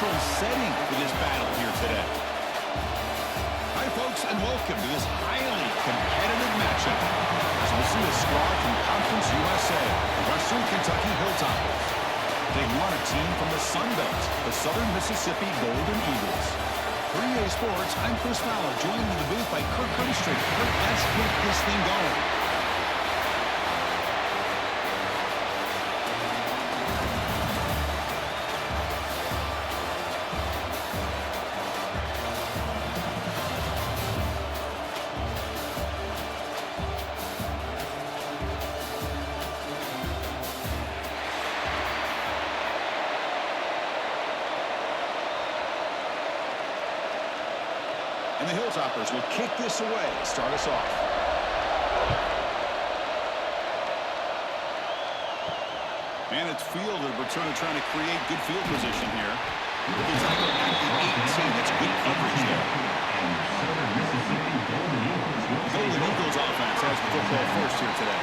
neutral setting for this battle here today. Hi, folks, and welcome to this highly competitive matchup. As we'll see a squad from Conference USA, the Western Kentucky Hilltoppers. They want a team from the Sun Belt, the Southern Mississippi Golden Eagles. For EA Sports, I'm Chris Fowler, joined in the booth by Kirk Heimstrich. Kirk, let's get this thing going. And the Hilltoppers will kick this away, start us off. And it's field, the returner trying to create good field position here. They tackle at the 18. That's good coverage there. Golden Eagles offense has the football first here today.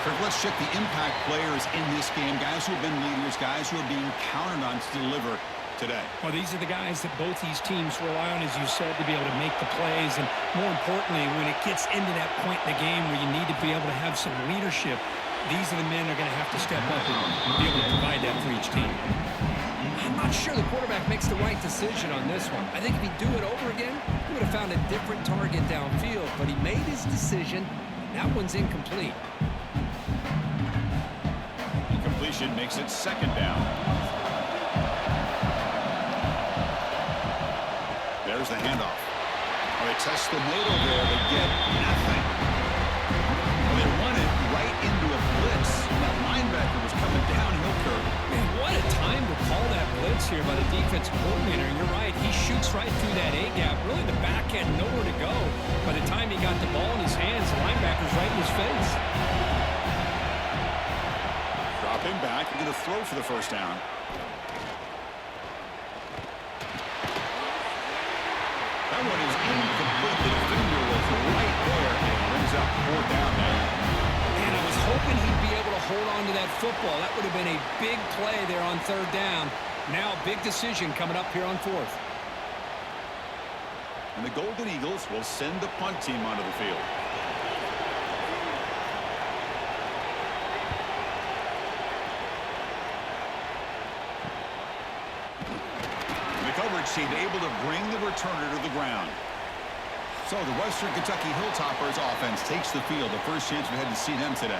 Kirk, let's check the impact players in this game. Guys who have been leaders, guys who are being counted on to deliver today. Well, these are the guys that both these teams rely on, as you said, to be able to make the plays. And more importantly, when it gets into that point in the game where you need to be able to have some leadership, these are the men that are going to have to step up and be able to provide that for each team. I'm not sure the quarterback makes the right decision on this one. I think if he'd do it over again, he would have found a different target downfield. But he made his decision. That one's incomplete. Incompletion makes it second down. There's the handoff. They test the middle there. They get nothing. They run it right into a blitz. That linebacker was coming downhill curve. Man, what a time to call that blitz here by the defensive coordinator. And you're right, he shoots right through that A-gap. Really, the back had nowhere to go. By the time he got the ball in his hands, the linebacker's right in his face. Dropping back, and going to throw for the first down. That one is incomplete. The defender was right there, and it brings up fourth down now. Man, I was hoping he'd be able to hold on to that football. That would have been a big play there on third down. Now, big decision coming up here on fourth. And the Golden Eagles will send the punt team onto the field. Coverage team able to bring the returner to the ground. So the Western Kentucky Hilltoppers offense takes the field. The first chance we had to see them today.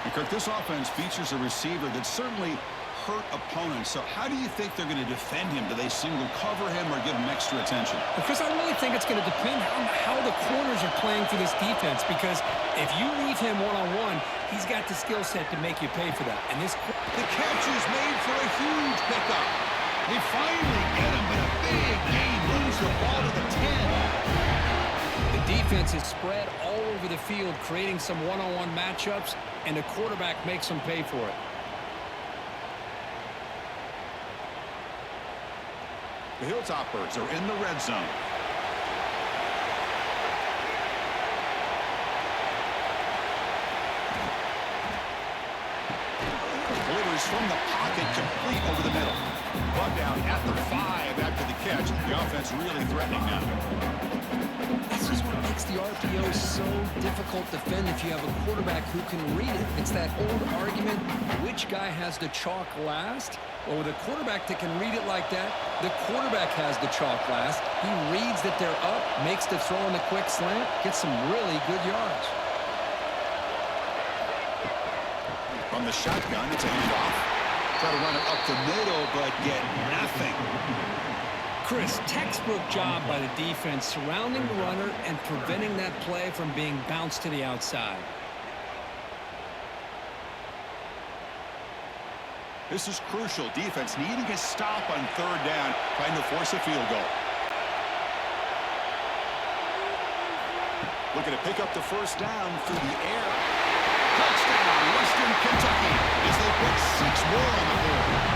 And Kirk, this offense features a receiver that certainly hurt opponents. So how do you think they're going to defend him? Do they single cover him or give him extra attention? Well, Chris, I really think it's going to depend on how the corners are playing for this defense, because if you leave him one-on-one, he's got the skill set to make you pay for that. And the catch is made for a huge pickup. They finally get him, but a big gain moves the ball to the 10. The defense is spread all over the field, creating some one-on-one matchups, and the quarterback makes them pay for it. The Hilltoppers are in the red zone. Delivers from the pocket, complete over the middle. Bug down at the 5 after the catch. The offense really threatening now. This is what makes the RPO so difficult to defend if you have a quarterback who can read it. It's that old argument, which guy has the chalk last? Well, with a quarterback that can read it like that, the quarterback has the chalk last. He reads that they're up, makes the throw in the quick slant, gets some really good yards. From the shotgun, it's a handoff. Try to run it up the middle, but get nothing. Chris, textbook job by the defense surrounding the runner and preventing that play from being bounced to the outside. This is crucial. Defense needing a stop on third down, trying to force a field goal. Looking to pick up the first down through the air. Touchdown, Western Kentucky, as they put 6 more on the board.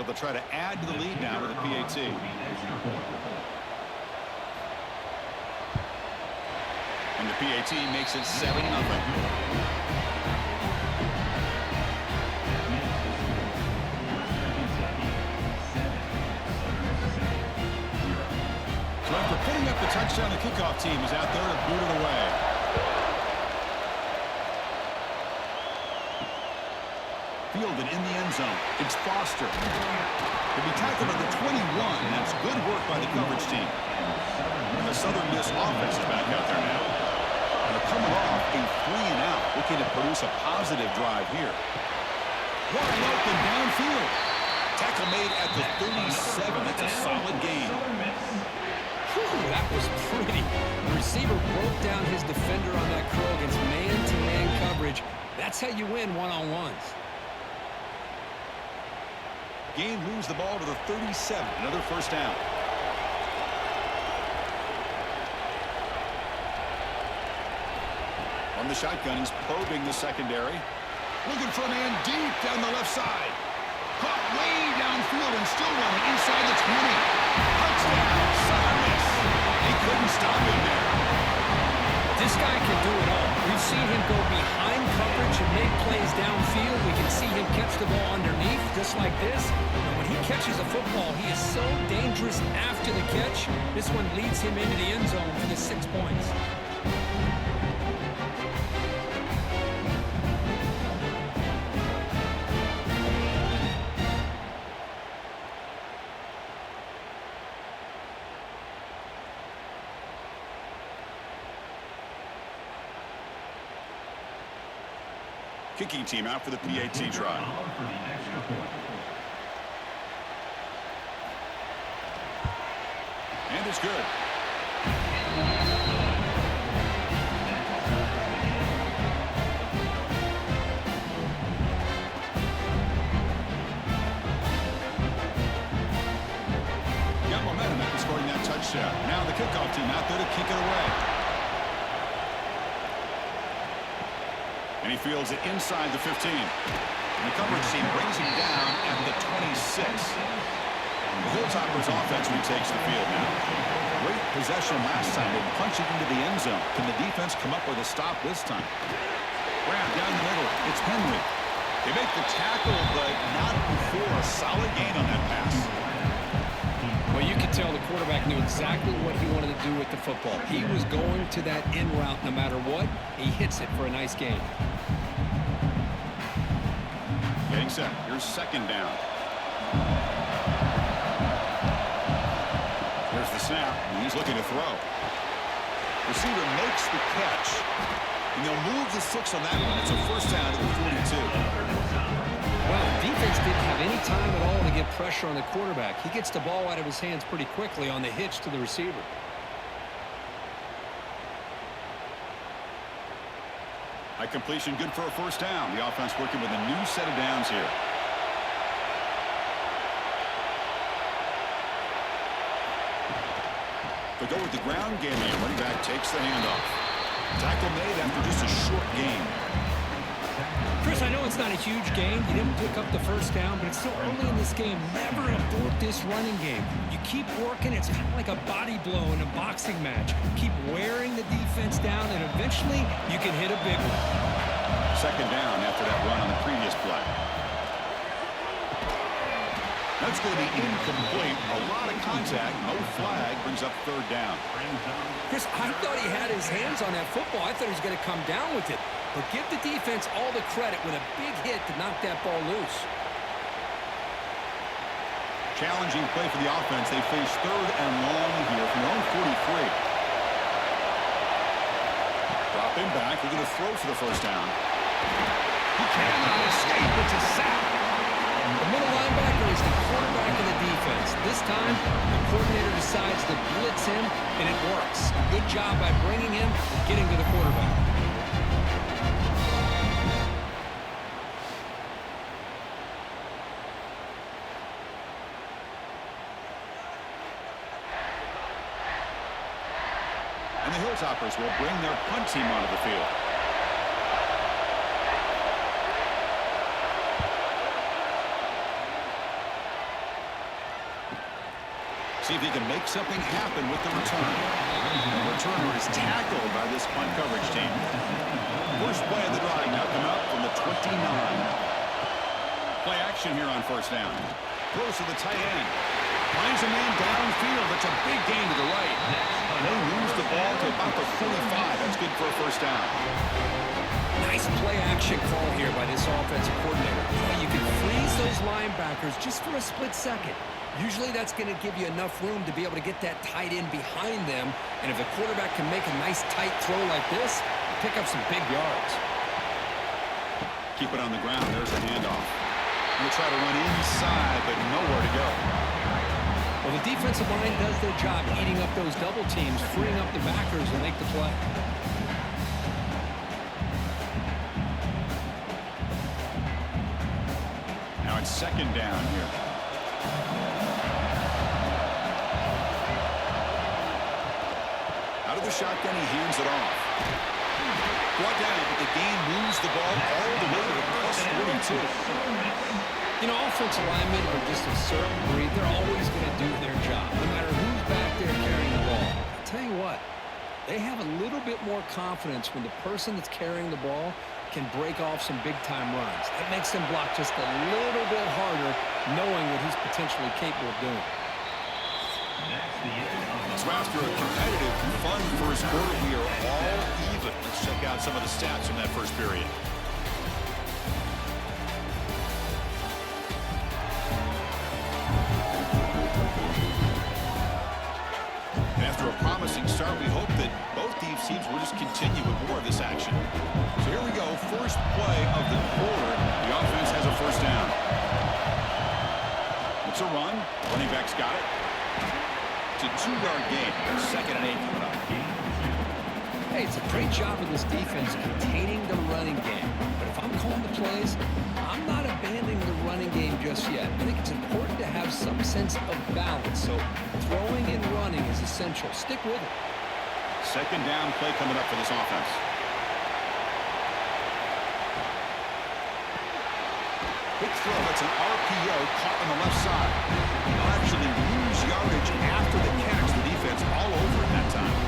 but they'll try to add to the lead now with the PAT. And the PAT makes it 7-0. So after putting up the touchdown, the kickoff team is out there to boot it away. Fielded in the end zone. It's Foster. He'll be tackled at the 21. That's good work by the coverage team. And the Southern Miss offense is back out there now. And they're coming off a 3-and-out, looking to produce a positive drive here. Wide open downfield. Tackle made at the 37. That's a solid gain. Whew, that was pretty. The receiver broke down his defender on that curl against man-to-man coverage. That's how you win one-on-ones. Gain moves the ball to the 37. Another first down. On the shotgun, he's probing the secondary. Looking for a man deep down the left side. Caught way downfield and still running inside the 20. Touchdown, Southern Miss. They couldn't stop him there. This guy can do it all. We've seen him go behind coverage and make plays downfield. We can see him catch the ball underneath, just like this. And when he catches a football, he is so dangerous after the catch. This one leads him into the end zone for the 6 points. Kicking team out for the PAT try. And it's good. Got momentum after scoring that touchdown. Now the kickoff team out there to kick it away. And he fields it inside the 15. And the coverage team brings him down at the 26. The Hilltoppers offense retakes the field now. Great possession last time. They punch it into the end zone. Can the defense come up with a stop this time? Grab down the middle. It's Henry. They make the tackle, but not before a solid gain on that pass. Well, you could tell the quarterback knew exactly what he wanted to do with the football. He was going to that in route no matter what. He hits it for a nice gain. Getting set. Here's second down. There's the snap. And he's looking to throw. Receiver makes the catch. And they'll move the 6 on that one. It's a first down at the 42. Well, the defense didn't have any time at all to get pressure on the quarterback. He gets the ball out of his hands pretty quickly on the hitch to the receiver. High completion, good for a first down. The offense working with a new set of downs here. They go with the ground game. The running back takes the handoff. Tackle made after just a short gain. Chris, I know it's not a huge gain. You didn't pick up the first down, but it's still early in this game. Never abort this running game. You keep working. It's kind of like a body blow in a boxing match. Keep wearing the defense down, and eventually you can hit a big one. Second down after that run on the previous play. That's going to be incomplete. A lot of contact. No flag. Brings up third down. Chris, I thought he had his hands on that football. I thought he was going to come down with it. But give the defense all the credit with a big hit to knock that ball loose. Challenging play for the offense. They face third and long here from their own 43. Dropping back. They're going to throw for the first down. He cannot escape. It's a sack. The middle linebacker is the quarterback of the defense. This time, the coordinator decides to blitz him, and it works. Good job by bringing him, getting to the quarterback. And the Hilltoppers will bring their punt team onto the field. See if he can make something happen with the return. The returner is tackled by this punt coverage team. First play of the drive now come up from the 29. Play action here on first down. Throws to the tight end. Finds a man downfield. That's a big gain to the right. And they lose the ball to about the 45. That's good for a first down. Nice play action call here by this offensive coordinator. You can freeze those linebackers just for a split second. Usually that's going to give you enough room to be able to get that tight end behind them. And if the quarterback can make a nice tight throw like this, pick up some big yards. Keep it on the ground. There's a handoff. He'll try to run inside, but nowhere to go. Well, the defensive line does their job eating up those double teams, freeing up the backers to make the play. Now it's second down here. Out of the shotgun, he hands it off. Brought down, but the game moves the ball all the way to the plus 42. You know, offensive linemen are just a certain breed. They're always going to do their job, no matter who's back there carrying the ball. I'll tell you what, they have a little bit more confidence when the person that's carrying the ball can break off some big-time runs. That makes them block just a little bit harder, knowing what he's potentially capable of doing. So after a competitive, fun first quarter, we are all even. Let's check out some of the stats from that first period. After a promising start, we hope that both these teams will just continue with more of this action. So here we go, first play of the quarter. The offense has a first down. It's a run. Running back's got it. It's a 2-yard gain. Second and 8 coming up. Hey, it's a great job of this defense containing the running game. But if I'm calling the plays, I'm not abandoning the running game just yet. I think it's important to have some sense of balance. So throwing and running is essential. Stick with it. Second down play coming up for this offense. Big throw. That's an RPO caught on the left side. They'll actually lose yardage after the catch. The defense all over it that time.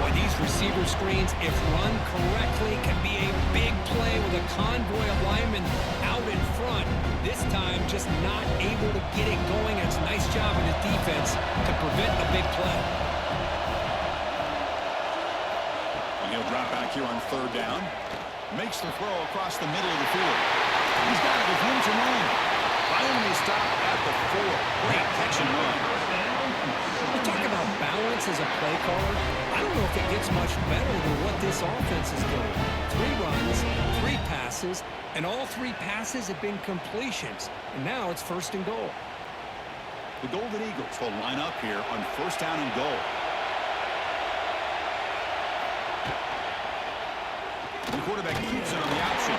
Boy, these receiver screens, if run correctly, can be a big play with a convoy of linemen out in front. This time, just not able to get it going. It's a nice job of the defense to prevent a big play. And he'll drop back here on third down. Makes the throw across the middle of the field. He's got it with room to run. Finally stopped at the 4. Great catch and run. You talk about balance as a play caller. I don't know if it gets much better than what this offense is doing. 3 runs, 3 passes, and all 3 passes have been completions. And now it's first and goal. The Golden Eagles will line up here on first down and goal. The quarterback keeps it on the option.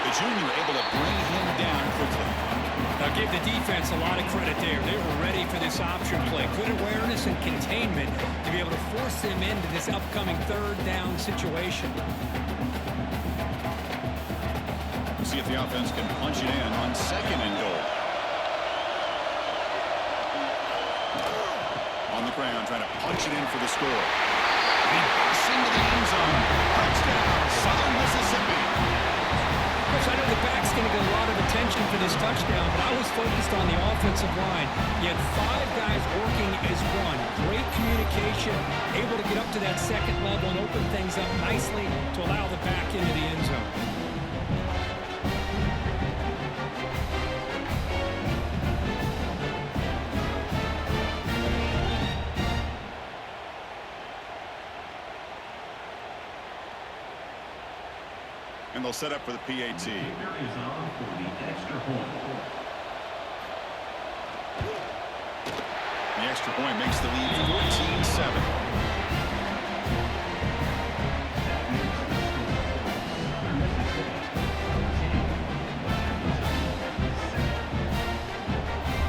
The junior able to bring him down quickly. Now give the defense a lot of credit there. They were ready for this option play. Good awareness and containment to be able to force them into this upcoming third down situation. We'll see if the offense can punch it in on second and goal. On the ground, trying to punch it in for the score. He busts into the end zone. Touchdown, Southern Mississippi. Coach, I know the back's going to get a lot of attention for this touchdown, but I was focused on the offensive line. You had 5 guys working as one. Great communication, able to get up to that second level and open things up nicely to allow the back into the end zone. And they'll set up for the PAT. The extra point makes the lead 14-7.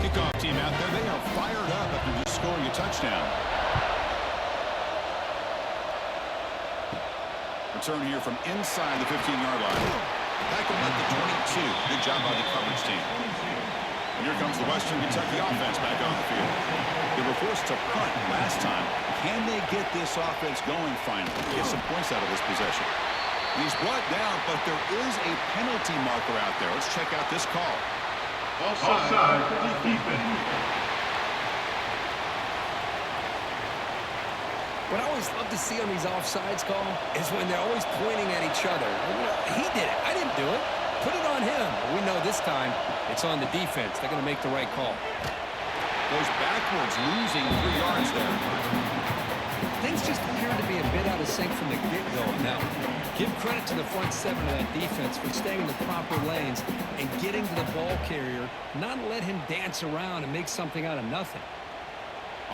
Kickoff team out there. They are fired up after just scoring a touchdown. Return here from inside the 15-yard line. Tackle at the 22. Good job by the coverage team. And here comes the Western Kentucky offense back on the field. forced to punt last time. Can they get this offense going finally? Get some points out of this possession. He's brought down, but there is a penalty marker out there. Let's check out this call. Offside for the defense. What I always love to see on these offsides call is when they're always pointing at each other. He did it. I didn't do it. Put it on him. But we know this time it's on the defense. They're going to make the right call. Goes backwards, losing 3 yards there. Things just appear to be a bit out of sync from the get-go. Now, give credit to the front 7 of that defense for staying in the proper lanes and getting to the ball carrier, not let him dance around and make something out of nothing.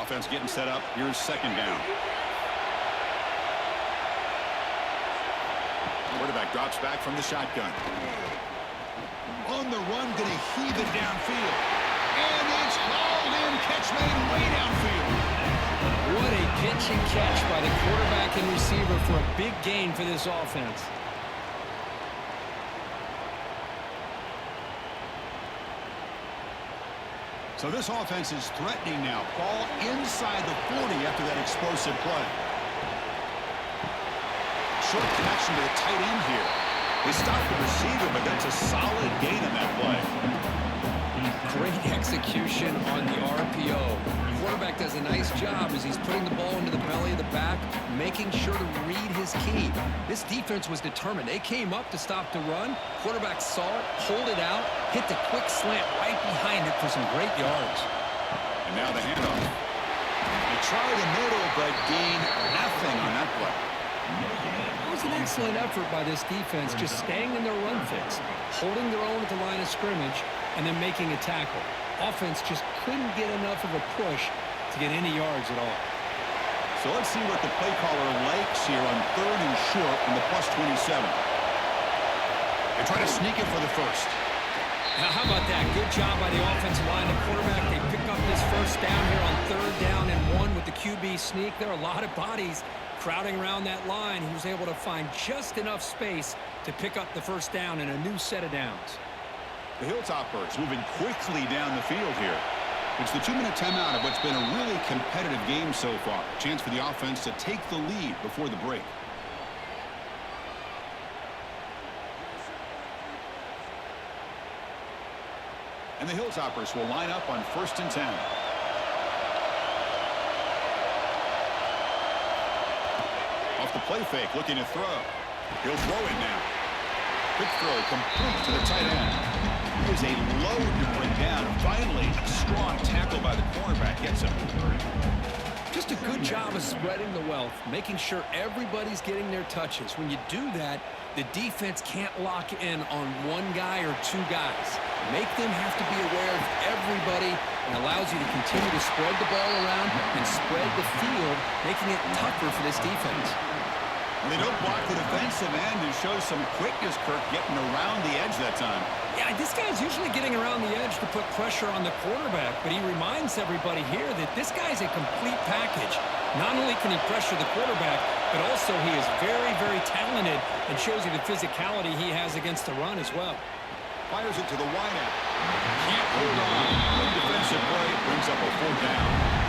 Offense getting set up. Here's 2nd down. Quarterback drops back from the shotgun. On the run, going to heave it downfield. And it's hauled in. Catch made way downfield. What a pitch and catch by the quarterback and receiver for a big gain for this offense. So this offense is threatening now. Ball inside the 40 after that explosive play. Short connection to the tight end here. They stopped the receiver, but that's a solid gain on that play. Great execution on the RPO. The quarterback does a nice job as he's putting the ball into the belly of the back, making sure to read his key. This defense was determined. They came up to stop the run. Quarterback saw it, pulled it out, hit the quick slant right behind it for some great yards. And now the handoff. They try the middle, but gain nothing on that play. It was an excellent effort by this defense, just staying in their run fix, holding their own at the line of scrimmage, and then making a tackle. Offense just couldn't get enough of a push to get any yards at all. So let's see what the play caller likes here on 3rd and short in the +27. They try to sneak it for the first. Now, how about that? Good job by the offensive line. The quarterback, they pick up this first down here on 3rd down and 1 with the QB sneak. There are a lot of bodies crowding around that line. He was able to find just enough space to pick up the first down in a new set of downs. The Hilltoppers moving quickly down the field here. It's the 2-minute timeout of what's been a really competitive game so far. Chance for the offense to take the lead before the break. And the Hilltoppers will line up on 1st and 10. Off the play fake, looking to throw. He'll throw it now. Quick throw, complete to the tight end. It is a load to bring down. Finally, a strong tackle by the cornerback gets him. Just a good job of spreading the wealth, making sure everybody's getting their touches. When you do that, the defense can't lock in on 1 guy or 2 guys. Make them have to be aware of everybody and allows you to continue to spread the ball around and spread the field, making it tougher for this defense. They don't block the defensive end and show some quickness, Kirk, getting around the edge that time. Yeah, this guy's usually getting around the edge to put pressure on the quarterback, but he reminds everybody here that this guy's a complete package. Not only can he pressure the quarterback, but also he is very, very talented and shows you the physicality he has against the run as well. Fires it to the wideout. Can't hold on. Good defensive play brings up a 4th down.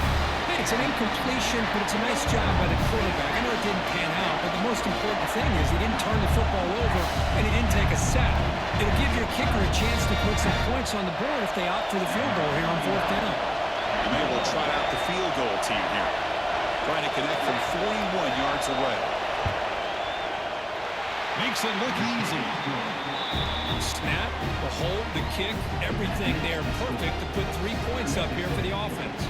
Hey, it's an incompletion, but it's a nice job by the quarterback. I know it didn't pan out, but the most important thing is he didn't turn the football over and he didn't take a sack. It'll give your kicker a chance to put some points on the board if they opt for the field goal here on 4th down. And they will try out the field goal team here. Trying to connect from 41 yards away. Makes it look easy. Snap, the hold, the kick, everything there perfect to put 3 points up here for the offense.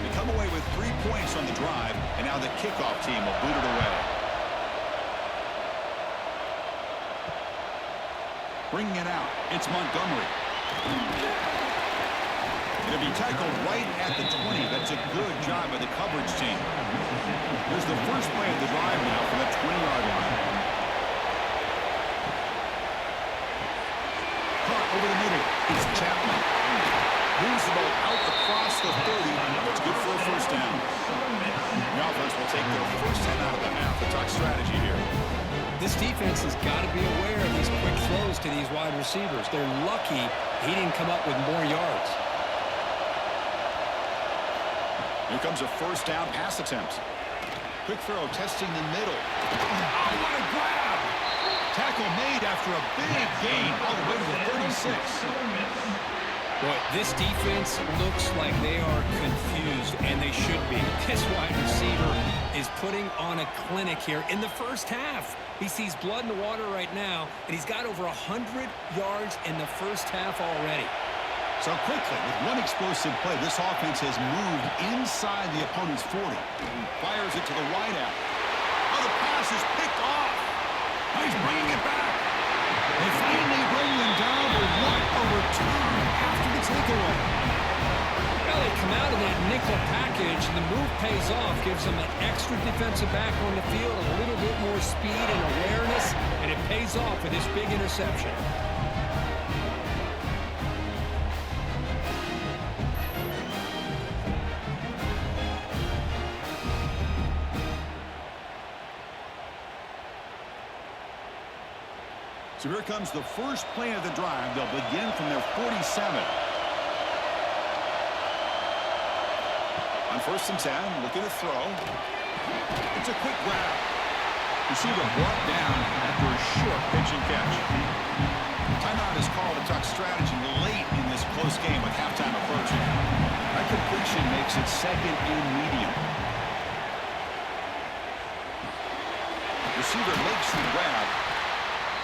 They come away with 3 points on the drive, and now the kickoff team will boot it away. Bringing it out, it's Montgomery. It'll be tackled right at the 20. That's a good job by the coverage team. Here's the first play of the drive now from the 20-yard line. Caught over the middle. It's Chapman. Moves the ball out across the 30. It's good for a first down. The offense will take their first 10 out of the half. The talk strategy here. This defense has got to be aware of these quick throws to these wide receivers. They're lucky he didn't come up with more yards. Here comes a first down pass attempt. Quick throw, testing the middle. Oh, what a grab! Tackle made after a big gain all the way to the 36. Boy, this defense looks like they are confused, and they should be. This wide receiver is putting on a clinic here in the first half. He sees blood in the water right now, and he's got over 100 yards in the first half already. So quickly, with one explosive play, this offense has moved inside the opponent's 40. Fires it to the wideout. Oh, the pass is picked off. Oh, he's bringing it back. They finally bring him down, but what a return after the takeaway. Well, they come out of that nickel package, and the move pays off, gives them an extra defensive back on the field, a little bit more speed and awareness, and it pays off with this big interception. So here comes the first play of the drive. They'll begin from their 47. On 1st and 10, looking to throw. It's a quick grab. Receiver brought down after a short pitch and catch. Timeout is called to talk strategy late in this close game with halftime approaching. That completion makes it second and medium. Receiver makes the grab.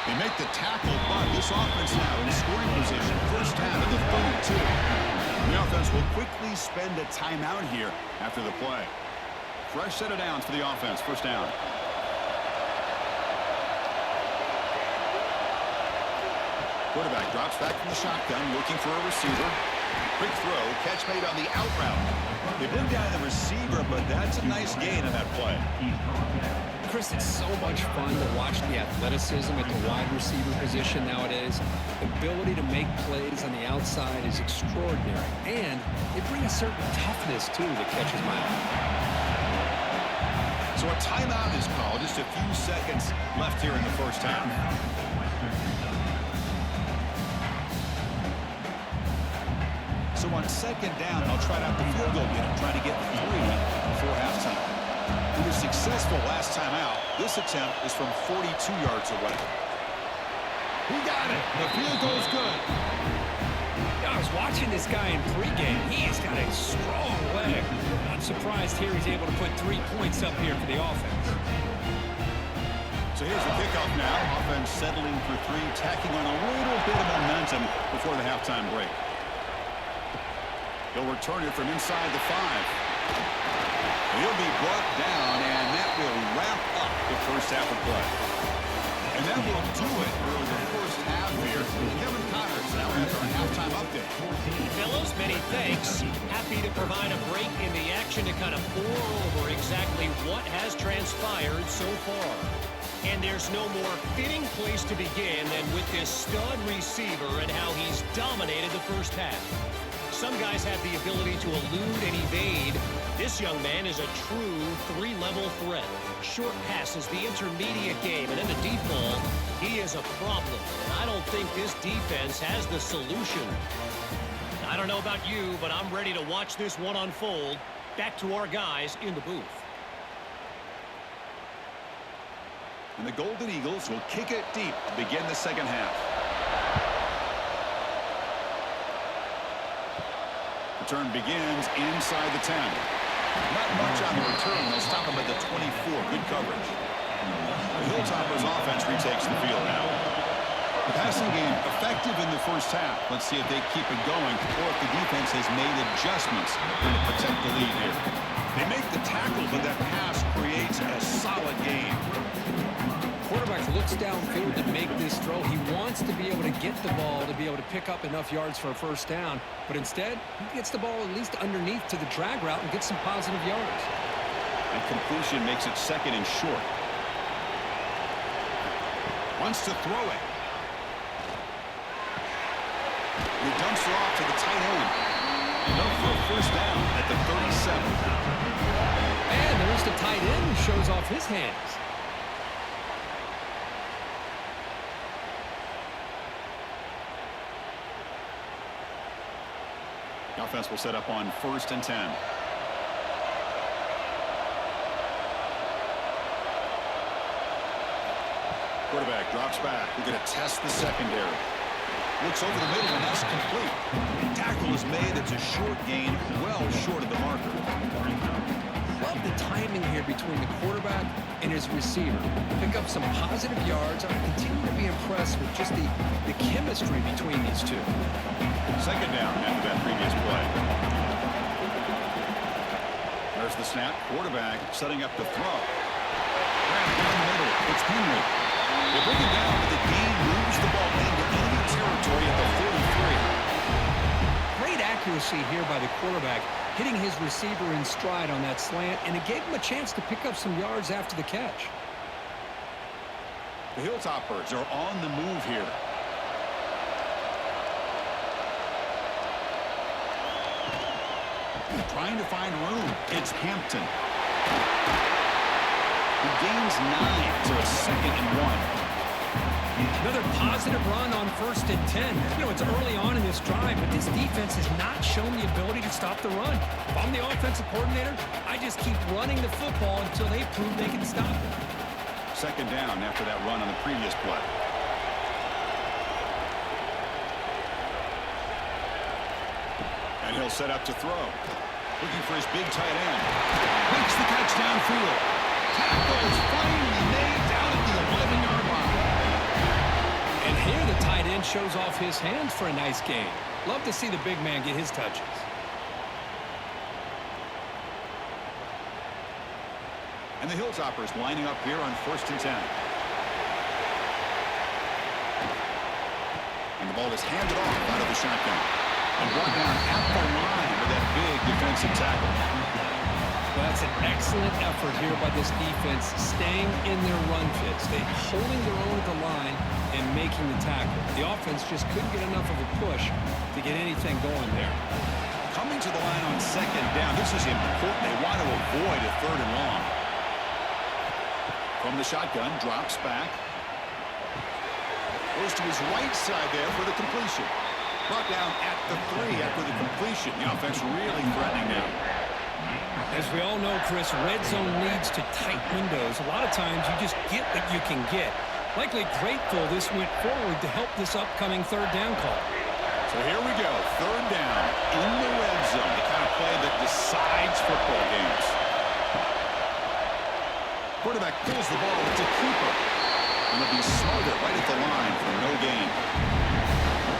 They make the tackle, but this offense now in scoring position. First down at the 32. The offense will quickly spend a timeout here after the play. Fresh set of downs for the offense. First down. Quarterback drops back from the shotgun, looking for a receiver. Quick throw, catch made on the out route. They bring down the receiver, but that's a nice gain on that play. Chris, it's so much fun to watch the athleticism at the wide receiver position nowadays. The ability to make plays on the outside is extraordinary. And they bring a certain toughness, too, that catches my eye. So a timeout is called. Just a few seconds left here in the first half. So on second down, I'll try out the field goal unit, trying to get 3 before halftime. He was successful last time out. This attempt is from 42 yards away. He got it. The field goal's good. I was watching this guy in pregame. He's got a strong leg. Not surprised here he's able to put 3 points up here for the offense. So here's the kickoff now. Offense settling for 3, tacking on a little bit of momentum before the halftime break. He'll return it from inside the 5. He'll be brought down, and that will wrap up the first half of play. And that will do it for the first half here. Kevin Connors now has our halftime update. Fellows, many thanks. Happy to provide a break in the action to kind of pour over exactly what has transpired so far. And there's no more fitting place to begin than with this stud receiver and how he's dominated the first half. Some guys have the ability to elude and evade. This young man is a true 3-level threat. Short passes, the intermediate game, and then the deep ball. He is a problem, and I don't think this defense has the solution. I don't know about you, but I'm ready to watch this one unfold. Back to our guys in the booth. And the Golden Eagles will kick it deep to begin the second half. Return begins inside the 10. Not much on the return. They'll stop him at the 24. Good coverage. The Hilltoppers offense retakes the field now. The passing game effective in the first half. Let's see if they keep it going or if the defense has made adjustments to protect the lead here. They make the tackle, but that pass creates a solid gain. Quarterback looks downfield to make this throw. He wants to be able to get the ball to be able to pick up enough yards for a first down. But instead, he gets the ball at least underneath to the drag route and gets some positive yards. And completion makes it second and short. Wants to throw it. He dumps it off to the tight end. And up for a first down at the 37. And there's the tight end who shows off his hands. Offense will set up on 1st and 10. Quarterback drops back. We're going to test the secondary. Looks over the middle, and that's complete. The tackle is made. It's a short gain, well short of the marker. Love the timing here between the quarterback and his receiver. Pick up some positive yards. I continue to be impressed with just the chemistry between these two. 2nd down after that previous play. There's the snap. Quarterback setting up the throw. Wrapped down the middle. It's Henry. They bring him down, but the game moves the ball into enemy territory at the 43. Great accuracy here by the quarterback, hitting his receiver in stride on that slant, and it gave him a chance to pick up some yards after the catch. The Hilltoppers are on the move here. Trying to find room. It's Hampton. He gains 9, so it's 2nd and 1. Another positive run on 1st and 10. You know, it's early on in this drive, but this defense has not shown the ability to stop the run. If I'm the offensive coordinator, I just keep running the football until they prove they can stop it. 2nd down after that run on the previous play. And he'll set up to throw. Looking for his big tight end. Makes the catch downfield. Tackle is finally made down at the 11-yard line. And here the tight end shows off his hands for a nice gain. Love to see the big man get his touches. And the Hilltoppers lining up here on 1st and 10. And the ball is handed off out of the shotgun. And brought down at the line with that big defensive tackle. Well, that's an excellent effort here by this defense, staying in their run fits. They're holding their own at the line and making the tackle. The offense just couldn't get enough of a push to get anything going there. Coming to the line on 2nd down. This is important. They want to avoid a 3rd and long. From the shotgun, drops back. Goes to his right side there for the completion. Brought down at the 3 after the completion. The offense really threatening now. As we all know, Chris, red zone leads to tight windows. A lot of times you just get what you can get. Likely grateful this went forward to help this upcoming 3rd down call. So here we go. 3rd down in the red zone. The kind of play that decides football games. Quarterback pulls the ball. It's a keeper. And they'll be smarter right at the line for no gain.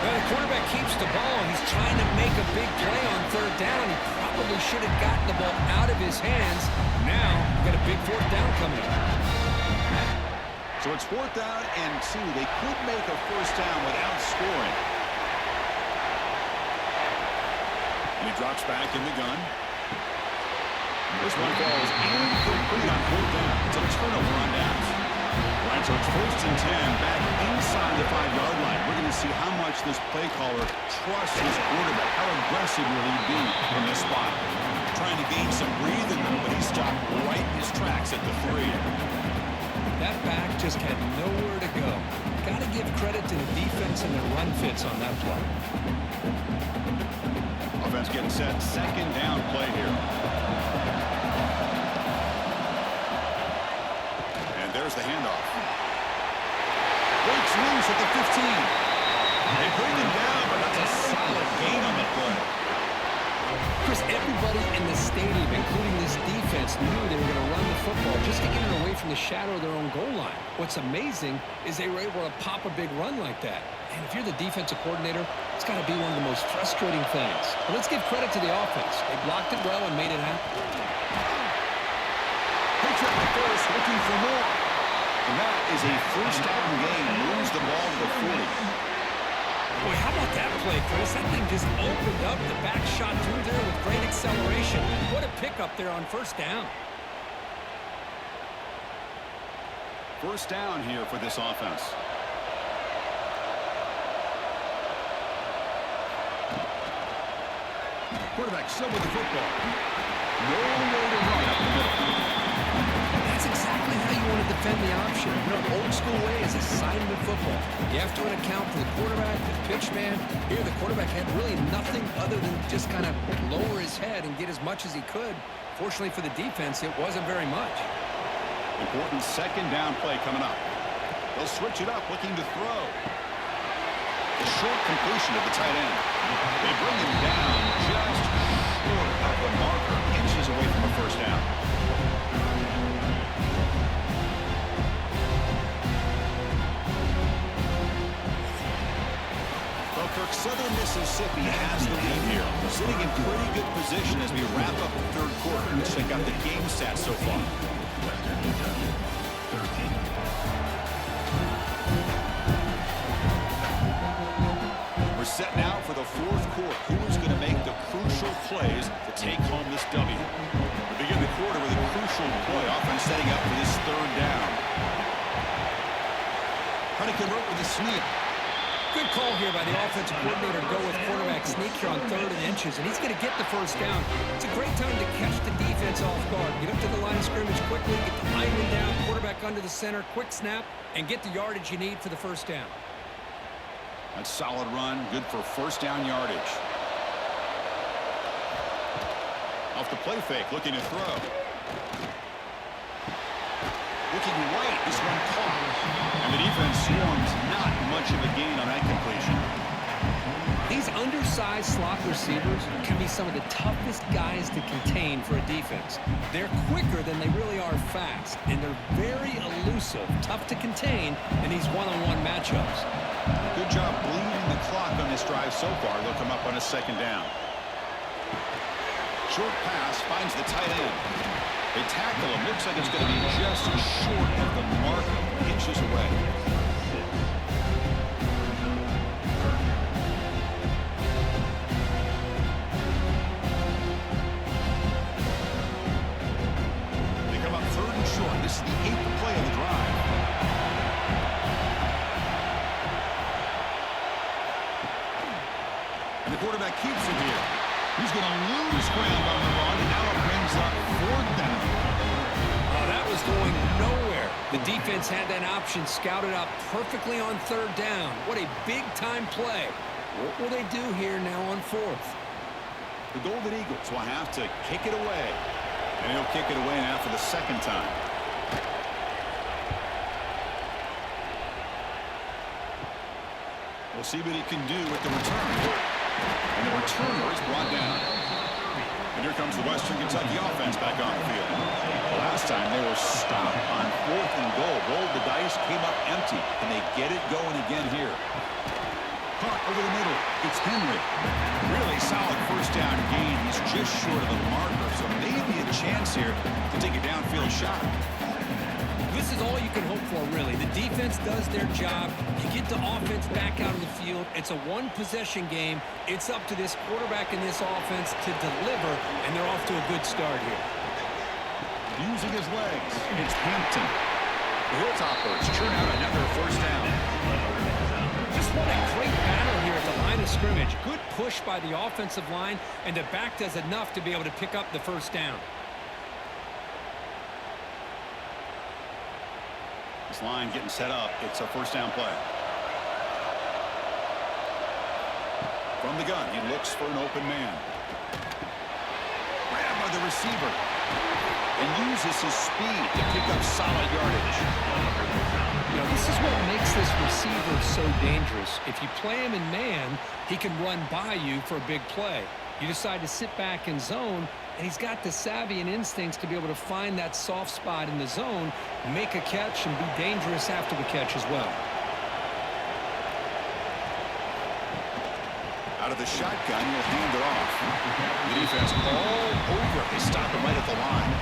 Well, the quarterback keeps the ball. He's trying to make a big play on 3rd down. He probably should have gotten the ball out of his hands. Now, we've got a big 4th down coming up. So it's 4th down and 2. They could make a 1st down without scoring. And he drops back in the gun. This one falls incomplete on 4th down. It's a turnover on downs. Right, so it's 1st and 10 back inside the 5-yard line. We're going to see how much this play caller trusts his quarterback. How aggressive will he be from this spot? Trying to gain some breathing room, but he stopped right in his tracks at the 3. That back just had nowhere to go. Got to give credit to the defense and the run fits on that play. Offense getting set. 2nd down play here. There's the handoff. Breaks loose at the 15. They bring him down, but that's a solid gain on the play. Chris, everybody in the stadium, including this defense, knew they were going to run the football just to get it away from the shadow of their own goal line. What's amazing is they were able to pop a big run like that. And if you're the defensive coordinator, it's got to be one of the most frustrating things. But let's give credit to the offense. They blocked it well and made it happen. They tried the first, looking for more. And that is a 1st down gain. Moves the ball to the 40. Boy, how about that play, Chris? That thing just opened up. The back shot through there with great acceleration. What a pickup there on 1st down. 1st down here for this offense. Quarterback still with the football. No way to run up the middle. That's exactly how you want to defend the option. You know, old school way is assignment football. You have to account for the quarterback, the pitch man. Here, the quarterback had really nothing other than just kind of lower his head and get as much as he could. Fortunately for the defense, it wasn't very much. Important second down play coming up. They'll switch it up, looking to throw. A short completion of the tight end. They bring him down just short of the marker, inches away from a first down. Well, Kirk, Southern Mississippi has the lead here. Sitting in pretty good position as we wrap up the third quarter. Let's check out the game stats so far. We're set now for the fourth quarter. Who is going to make the crucial plays to take home this W? We begin the quarter with a crucial play, often setting up for this third down. Trying to convert with a sneak. Good call here by the offensive coordinator to go with quarterback sneak here on 3rd and inches, and he's going to get the first down. It's a great time to catch the defense off guard. Get up to the line of scrimmage quickly, get the lineman down, quarterback under the center, quick snap, and get the yardage you need for the first down. That's solid run, good for first down yardage. Off the play fake, looking to throw. Looking right, this one caught. And the defense swarms, not much of a gain on that completion. These undersized slot receivers can be some of the toughest guys to contain for a defense. They're quicker than they really are fast, and they're very elusive, tough to contain in these one-on-one matchups. Good job bleeding the clock on this drive so far. They'll come up on a second down. Short pass finds the tight end. They tackle him. Looks like it's going to be just short of the mark, inches away. They come up 3rd and short. This is the 8th play of the drive. And the quarterback keeps it here. He's going to lose ground on the run, and now it brings up 4th down. Oh, that was going nowhere. The defense had that option scouted up perfectly on 3rd down. What a big-time play. What will they do here now on 4th? The Golden Eagles will have to kick it away. And he'll kick it away now for the second time. We'll see what he can do with the return. And the returner is brought down. And here comes the Western Kentucky offense back on the field. Last time they were stopped on 4th and goal. Rolled the dice, came up empty. And they get it going again here. Caught over the middle. It's Henry. Really solid first down gain. He's just short of the marker. So maybe a chance here to take a downfield shot. This is all you can hope for, really. The defense does their job. You get the offense back out of the field. It's a one-possession game. It's up to this quarterback and this offense to deliver, and they're off to a good start here. Using his legs, it's Hampton. The Hilltoppers churn out another first down. Just what a great battle here at the line of scrimmage. Good push by the offensive line, and the back does enough to be able to pick up the first down. This line getting set up. It's a first down play. From the gun, he looks for an open man. Grabbed by the receiver. And uses his speed to pick up solid yardage. You know, this is what makes this receiver so dangerous. If you play him in man, he can run by you for a big play. You decide to sit back in zone, and he's got the savvy and instincts to be able to find that soft spot in the zone, make a catch, and be dangerous after the catch as well. Out of the shotgun, he'll hand it off. The defense all over. They stop him right at the line.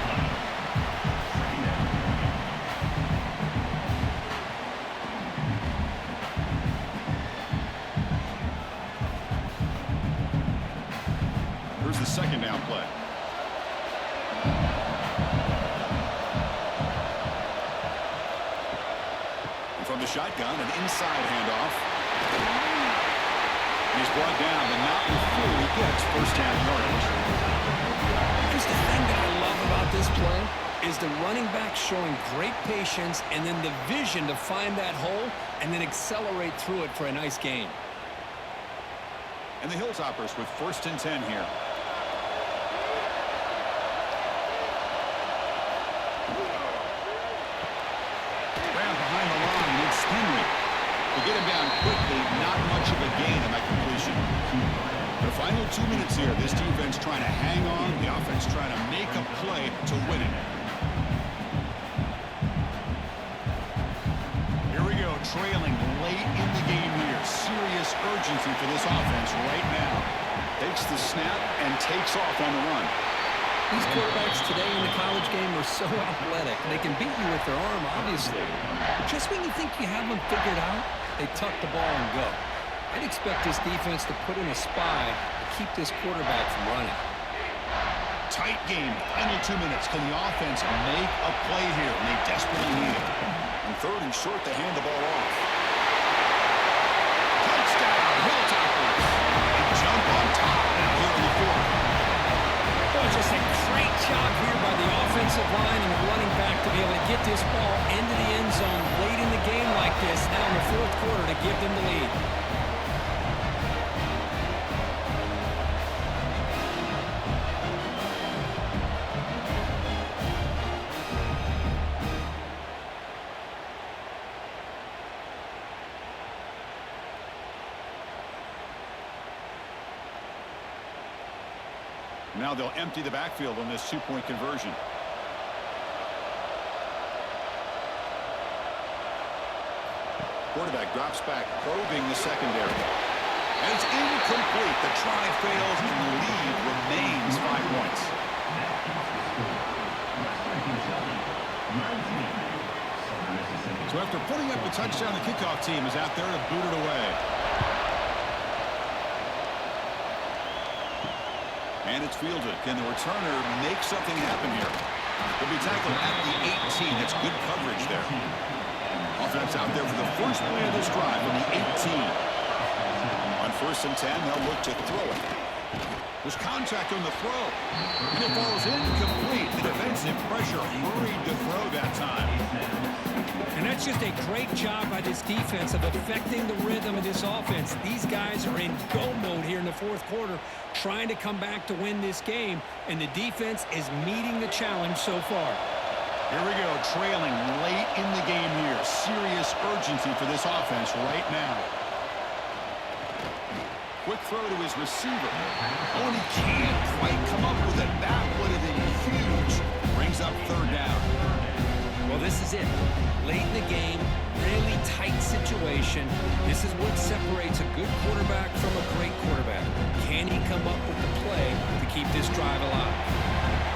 Here's the second down play. And from the shotgun, an inside handoff. He's brought down, but not before he gets first down yardage. Here's the thing that I love about this play. is the running back showing great patience and then the vision to find that hole and then accelerate through it for a nice gain. And the Hilltoppers with 1st and 10 here. Grab behind the line. It's Henry. To get him down quickly, not much of a gain on that completion. The final 2 minutes here. This defense trying to hang on. The offense trying to make a play to win it. Here we go, trailing late in the game here. Serious urgency for this offense right now. Takes the snap and takes off on the run. These quarterbacks today in the college game are so athletic. They can beat you with their arm, obviously. Just when you think you have them figured out, they tuck the ball and go. I'd expect this defense to put in a spy to keep this quarterback from running. Tight game, final 2 minutes. Can the offense make a play here? And they desperately need it. And 3rd and short to hand the ball off. Touchdown, Hilltoppers. They jump on top now here in the 4th. Boy, just a great job here by the offensive line and the running back to be able to get this ball into the end zone late in the game like this now in the 4th quarter to give them the lead. Now they'll empty the backfield on this 2-point conversion. Quarterback drops back, probing the secondary. And it's incomplete. The try fails, and the lead remains 5 points. So after putting up a touchdown, the kickoff team is out there to boot it away. And it's fielded. Can the returner make something happen here? He'll be tackled at the 18. That's good coverage there. Offense out there for the first play of this drive from the 18. On 1st and 10, they'll look to throw it. There's contact on the throw. And it falls incomplete. The defensive pressure hurried to throw that time. And that's just a great job by this defense of affecting the rhythm of this offense. These guys are in go mode here in the 4th quarter, trying to come back to win this game, and the defense is meeting the challenge so far. Here we go, trailing late in the game here. Serious urgency for this offense right now. Quick throw to his receiver. Oh, and he can't quite come up with it. That would have been huge. Brings up 3rd down. Well, this is it. Late in the game, really tight situation. This is what separates a good quarterback from a great quarterback. Can he come up with the play to keep this drive alive?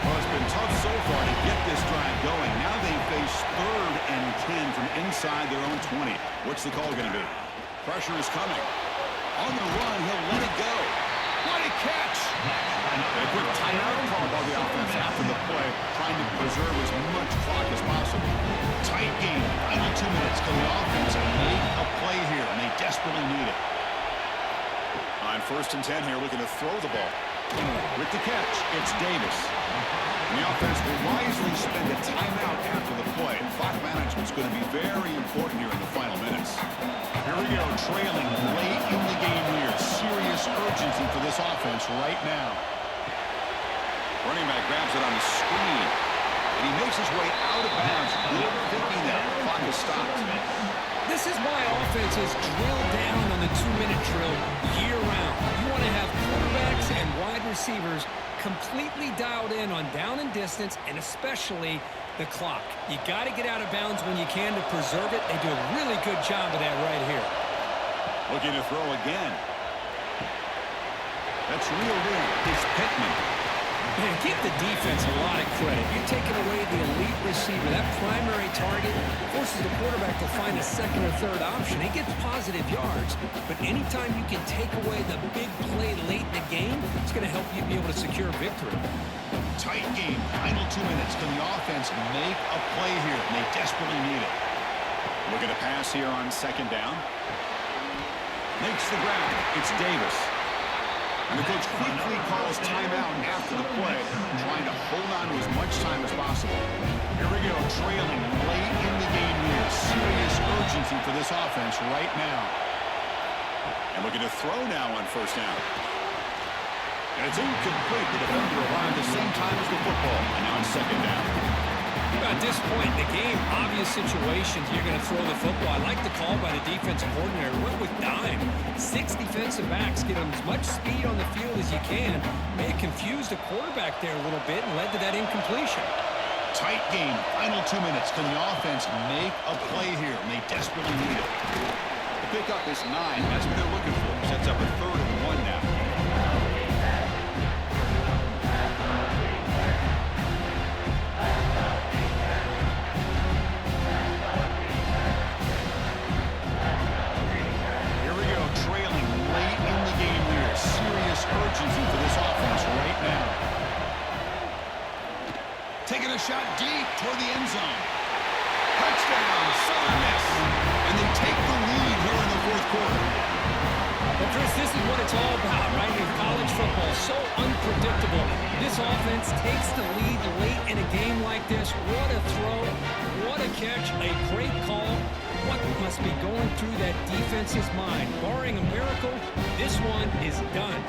Well, it's been tough so far to get this drive going. Now they face 3rd and 10 from inside their own 20. What's the call going to be? Pressure is coming. On the run, he'll let it go. What a catch! A quick timeout call by the offense after the play, trying to preserve as much clock as possible. Tight game, final 2 minutes. Can the offense make a play here? And they desperately need it. On 1st and 10 here, looking to throw the ball. With the catch, it's Davis. And the offense will wisely spend a timeout after the play. Clock management is going to be very important here in the final minutes. Here we go, trailing late in the game here. Serious urgency for this offense right now. Running back grabs it on the screen. And he makes his way out of bounds. Good thinking there. Clock is stopped. This is why offenses drill down on the 2-minute drill year-round. You want to have quarterbacks and wide receivers completely dialed in on down and distance, and especially the clock. You got to get out of bounds when you can to preserve it. They do a really good job of that right here. Looking to throw again. That's reeled in. It's Pittman. Man, give the defense a lot of credit. You're taking away the elite receiver. That primary target forces the quarterback to find a 2nd or 3rd option. He gets positive yards, but anytime you can take away the big play late in the game, it's going to help you be able to secure victory. Tight game. Final 2 minutes. Can the offense make a play here? And they desperately need it. Looking to pass here on 2nd down. Makes the grab. It's Davis. And the coach quickly calls timeout after the play, trying to hold on to as much time as possible. Here we go, trailing late in the game here. Serious urgency for this offense right now. And looking to throw now on first down. And it's incomplete. The defender arrived at the same time as the football. And now on second down. At this point in the game, obvious situations, you're going to throw the football. I like the call by the defensive coordinator. Went with dime. 6 defensive backs, get them as much speed on the field as you can. May have confused the quarterback there a little bit and led to that incompletion. Tight game. Final 2 minutes. Can the offense make a play here? And they desperately need it. The pickup is 9. That's what they're looking for. Sets up a 3rd and 1 now. Urgency for this offense right now. Taking a shot deep toward the end zone. Touchdown, Southern Miss. And they take the lead here in the 4th quarter. Well, Chris, this is what it's all about, right? In college football, so unpredictable. This offense takes the lead late in a game like this. What a throw, what a catch, a great call. What must be going through that defense's mind? Barring a miracle, this one is done.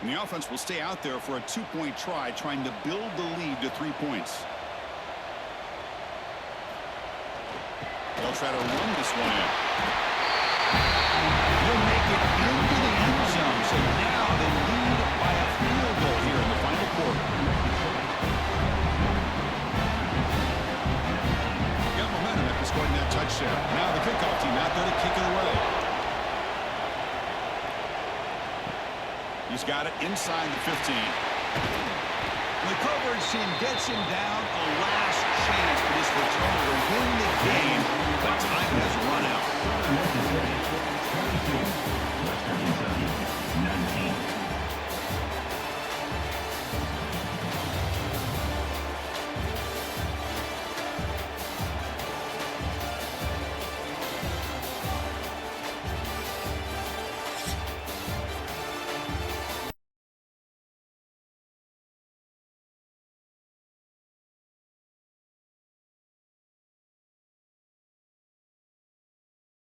And the offense will stay out there for a 2-point try, trying to build the lead to 3 points. They'll try to run this one in. He'll make it into the end zone. So now they lead by a field goal here in the final quarter. Got momentum after scoring that touchdown. Now the kickoff team out there to kick it away. He's got it inside the 15. The coverage team gets him down. A last chance for this returner to win the game. But time has run out.